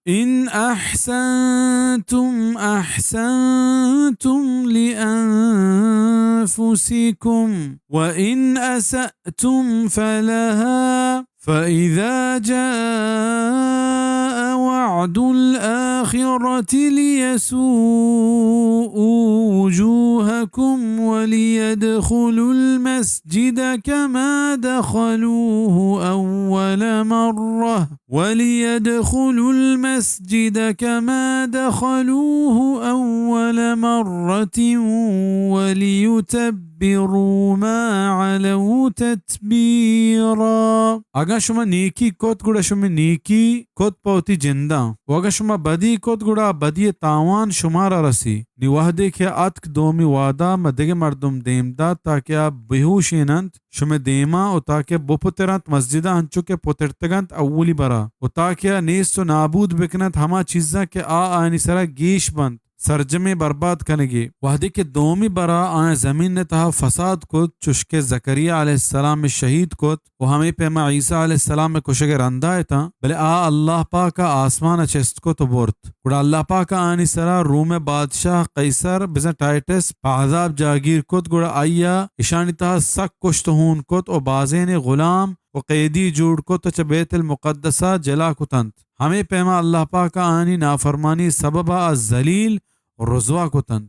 إن أحسنتم أحسنتم لأنفسكم وإن أسأتم فلها فإذا جاء وعد الآخرة ليسوءوا وجوهكم وليدخلوا المسجد كما دخلوه أول مرة وليتبروا ما علوا تتبيرا. اگا شما نیکی کت گوڑا شما نیکی کت پوتی جندا و اگا شما بدی کت گوڑا بدی تاوان شمارا رسی نی وحده که اتک دومی وادا مدگ مردم دیم دا تاکہ بهوشینند شما دیما و تاکہ بپترند مسجدہ ہنچو کے پترتگند اولی برا و تاکہ نیست و نابود بکنند ہما چیزاں کہ آنی سرا گیش بند سرجمے برباد کنگی وحدی کے دومی برا آن زمین نے تہا فساد کت چشکے زکریہ علیہ السلام میں شہید کت و ہمیں پیما عیسیٰ علیہ السلام میں کشک رندہ تا بلے اللہ پاکا آسمان چست کو تو بورت کڑا اللہ پاکا آنی سرا روم بادشاہ قیصر بزن ٹائٹس عذاب جاگیر کت گڑا آیا اشانی تہا سک کشت ہون کت و بازین غلام و قیدی جوڑ کت چا بیت المقدسہ جلا کتند ہمیں پیما اللہ پاکا آنی نافرمانی سببا الزلیل رضوا کتند